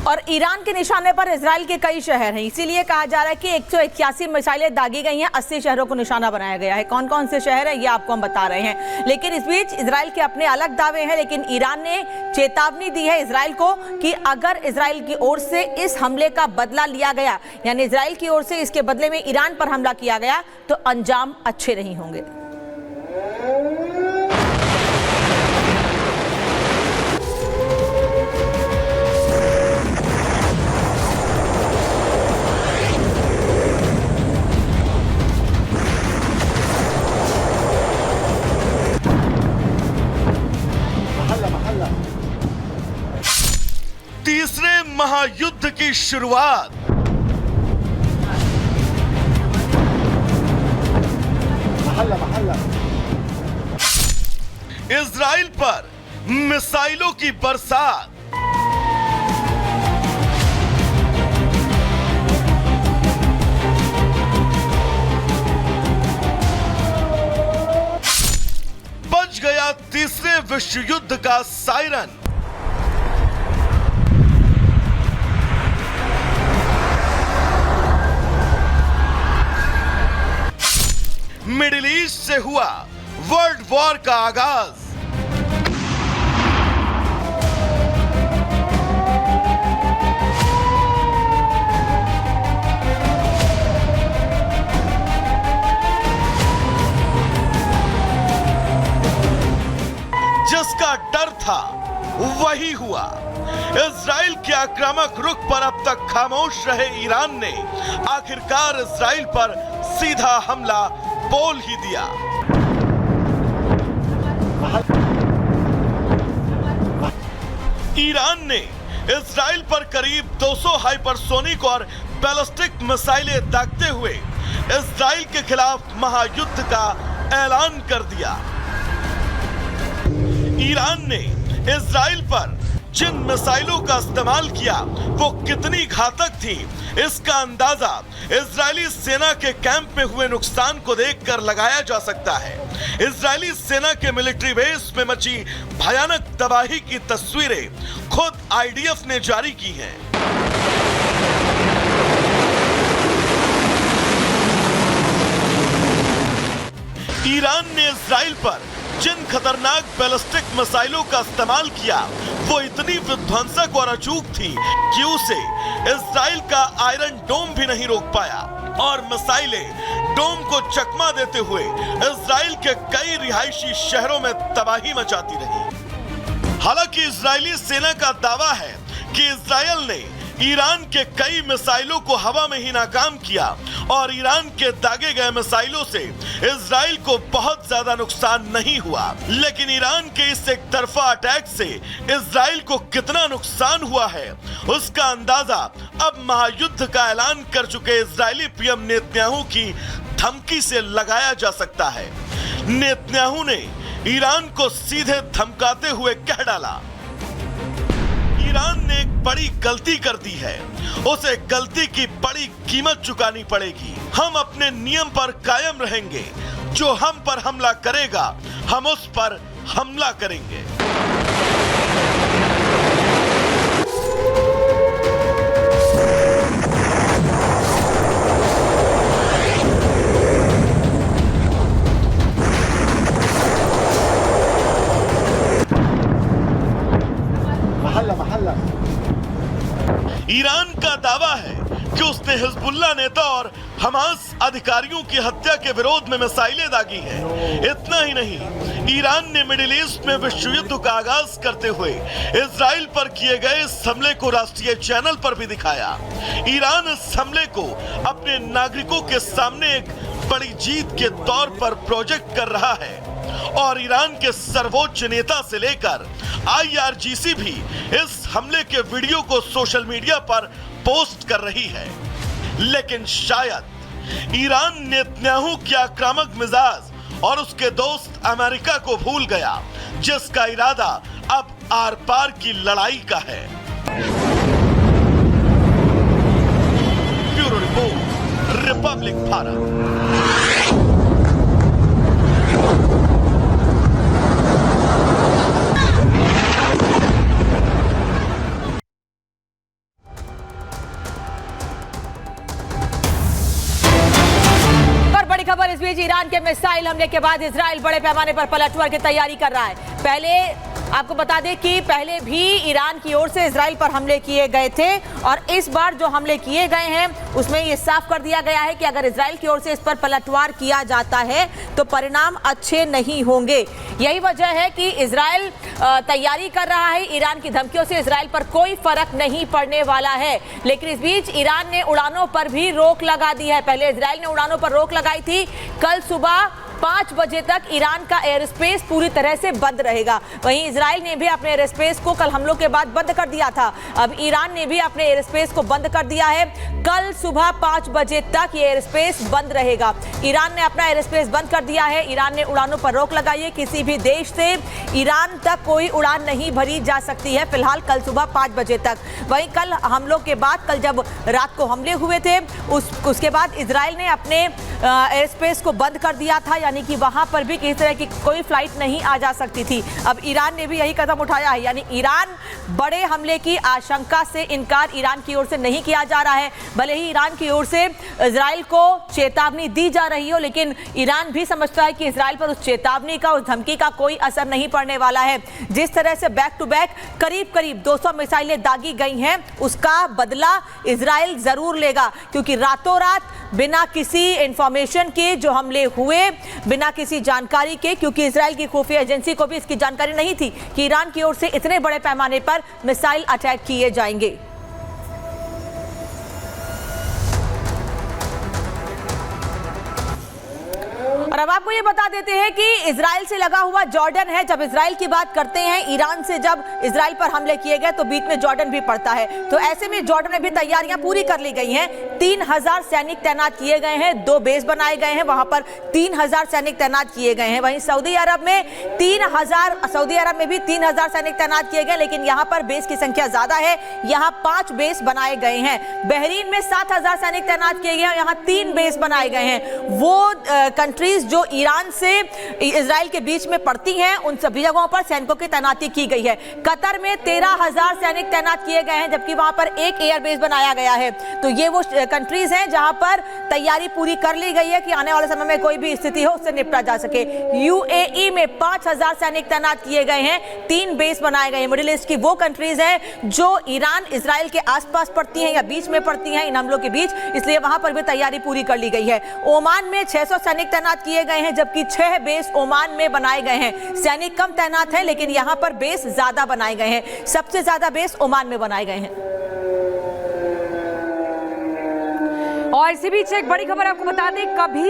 और ईरान के निशाने पर इजराइल के कई शहर हैं, इसीलिए कहा जा रहा है कि 181 मिसाइलें दागी गई हैं, 80 शहरों को निशाना बनाया गया है। कौन कौन से शहर हैं ये आपको हम बता रहे हैं। लेकिन इस बीच इजराइल के अपने अलग दावे हैं, लेकिन ईरान ने चेतावनी दी है इजराइल को कि अगर इजराइल की ओर से इस हमले का बदला लिया गया, यानी इजराइल की ओर से इसके बदले में ईरान पर हमला किया गया, तो अंजाम अच्छे नहीं होंगे। तीसरे महायुद्ध की शुरुआत। इजराइल पर मिसाइलों की बरसात। बज गया तीसरे विश्व युद्ध का सायरन। मिडिल ईस्ट से हुआ वर्ल्ड वॉर का आगाज। जिसका डर था वही हुआ। इजराइल के आक्रामक रुख पर अब तक खामोश रहे ईरान ने आखिरकार इजराइल पर सीधा हमला बोल ही दिया। ईरान ने इजराइल पर करीब 200 हाइपरसोनिक और बैलिस्टिक मिसाइलें दागते हुए इजराइल के खिलाफ महायुद्ध का ऐलान कर दिया। ईरान ने इजराइल पर जिन मिसाइलों का इस्तेमाल किया वो कितनी घातक थी, इसका अंदाजा इजरायली सेना के कैंप में हुए नुकसान को देखकर लगाया जा सकता है। इजरायली सेना के मिलिट्री बेस में मची भयानक तबाही की तस्वीरें खुद आईडीएफ ने जारी की हैं। ईरान ने इजराइल पर जिन खतरनाक बैलिस्टिक मिसाइलों का इस्तेमाल किया वो इतनी विध्वंसक और अचूक थी कि उसे इजराइल का आयरन डोम भी नहीं रोक पाया और मिसाइलें डोम को चकमा देते हुए इजराइल के कई रिहायशी शहरों में तबाही मचाती रही। हालांकि इजरायली सेना का दावा है कि इजराइल ने ईरान के कई मिसाइलों को हवा में ही नाकाम किया और ईरान के दागे गए मिसाइलों से इजराइल को बहुत ज्यादा नुकसान नहीं हुआ। लेकिन ईरान के इस एक तरफा अटैक से इजराइल को कितना नुकसान हुआ है उसका अंदाजा अब महायुद्ध का ऐलान कर चुके इजरायली पीएम नेतन्याहू की धमकी से लगाया जा सकता है। नेतन्याहू ने ईरान को सीधे धमकाते हुए कह डाला, ईरान ने एक बड़ी गलती कर दी है, उसे गलती की बड़ी कीमत चुकानी पड़ेगी। हम अपने नियम पर कायम रहेंगे, जो हम पर हमला करेगा हम उस पर हमला करेंगे। ईरान का दावा है कि उसने हिजबुल्लाह नेता और हमास अधिकारियों की हत्या के विरोध में मिसाइलें दागी हैं। इतना ही नहीं, ईरान ने मिडिल ईस्ट में विश्व युद्ध का आगाज करते हुए इजराइल पर किए गए इस हमले को राष्ट्रीय चैनल पर भी दिखाया। ईरान इस हमले को अपने नागरिकों के सामने एक बड़ी जीत के तौर पर प्रोजेक्ट कर रहा है और ईरान के सर्वोच्च नेता से लेकर IRGC भी इस हमले के वीडियो को सोशल मीडिया पर पोस्ट कर रही है। लेकिन शायद ईरान नेतन्याहू के आक्रामक मिजाज और उसके दोस्त अमेरिका को भूल गया, जिसका इरादा अब आर पार की लड़ाई का है। Bureau report, Republic Bharat. इस बीच ईरान के मिसाइल हमले के बाद इजराइल बड़े पैमाने पर पलटवार की तैयारी कर रहा है। पहले आपको बता दें कि पहले भी ईरान की ओर से इजराइल पर हमले किए गए थे और इस बार जो हमले किए गए हैं उसमें ये साफ कर दिया गया है कि अगर इजराइल की ओर से इस पर पलटवार किया जाता है तो परिणाम अच्छे नहीं होंगे। यही वजह है कि इजराइल तैयारी कर रहा है। ईरान की धमकियों से इजराइल पर कोई फर्क नहीं पड़ने वाला है, लेकिन इस बीच ईरान ने उड़ानों पर भी रोक लगा दी है। पहले इजराइल ने उड़ानों पर रोक लगाई थी। कल सुबह 5 बजे तक ईरान का एयर स्पेस पूरी तरह से बंद रहेगा। वहीं इजराइल ने भी अपने एयर स्पेस को कल हमलों के बाद बंद कर दिया था। अब ईरान ने भी अपने एयर स्पेस को बंद कर दिया है। कल सुबह 5 बजे तक ये एयर स्पेस बंद रहेगा। ईरान ने अपना एयर स्पेस बंद कर दिया है। ईरान ने उड़ानों पर रोक लगाई है। किसी भी देश से ईरान तक कोई उड़ान नहीं भरी जा सकती है फिलहाल कल सुबह 5 बजे तक। वहीं कल हमलों के बाद, कल जब रात को हमले हुए थे उसके बाद इजराइल ने अपने एयर स्पेस को बंद कर दिया था, यानी कि वहां पर भी किसी तरह की कोई फ्लाइट नहीं आ जा सकती थी। अब ईरान ने भी यही कदम उठाया है, यानी ईरान बड़े हमले की आशंका से इनकार ईरान की ओर से नहीं किया जा रहा है। भले ही ईरान की ओर से इजराइल को चेतावनी दी जा रही हो, लेकिन ईरान भी समझता है कि इजराइल पर उस चेतावनी का, उस धमकी का कोई असर नहीं पड़ने वाला है। जिस तरह से बैक टू बैक करीब 200 मिसाइलें दागी गई हैं, उसका बदला इजराइल जरूर लेगा, क्योंकि रातों रात बिना किसी इंफॉर्मेशन के जो हमले हुए, बिना किसी जानकारी के, क्योंकि इजराइल की खुफिया एजेंसी को भी इसकी जानकारी नहीं थी कि ईरान की ओर से इतने बड़े पैमाने पर मिसाइल अटैक किए जाएंगे। और अब आपको ये बता देते हैं कि इजराइल से लगा हुआ जॉर्डन है। जब इजराइल की बात करते हैं, ईरान से जब इजराइल पर हमले किए गए तो बीच में जॉर्डन भी पड़ता है। तो ऐसे में जॉर्डन में भी तैयारियां पूरी कर ली गई हैं। 3000 सैनिक तैनात किए गए हैं। 2 बेस बनाए गए हैं, वहां पर 3000 सैनिक तैनात किए गए हैं। वहीं सऊदी अरब में भी 3000 सैनिक तैनात किए गए, लेकिन यहां पर बेस की संख्या ज्यादा है। यहां 5 बेस बनाए गए हैं। बहरीन में 7000 सैनिक तैनात किए गए हैं, यहां 3 बेस बनाए गए हैं। वो कंट्रीज जो ईरान से इजराइल के बीच में पड़ती हैं, उन सभी जगहों पर सैनिकों की तैनाती की गई है। कतर में 13000 सैनिक तैनात किए गए हैं, जबकि वहां पर एक एयरबेस बनाया गया है। तो ये वो कंट्रीज हैं जहां पर तैयारी पूरी कर ली गई है कि आने वाले समय में कोई भी स्थिति हो उससे निपटा जा सके। यूएई में 5000 सैनिक तैनात किए गए हैं, 3 बेस बनाए गए हैं। मिडिल ईस्ट की वो कंट्रीज हैं जो ईरान इजराइल के आसपास पड़ती हैं या बीच में पड़ती हैं, इन हमलों के बीच, इसलिए वहां पर भी तैयारी पूरी कर ली गई है। ओमान में 600 सैनिक तैनात किए गए हैं, जबकि 6 बेस ओमान में बनाए गए हैं। सैनिक कम तैनात हैं, लेकिन यहां पर बेस ज्यादा बनाए गए हैं। सबसे ज्यादा बेस ओमान में बनाए गए हैं। और इसी बीच एक बड़ी खबर आपको बता दें, कभी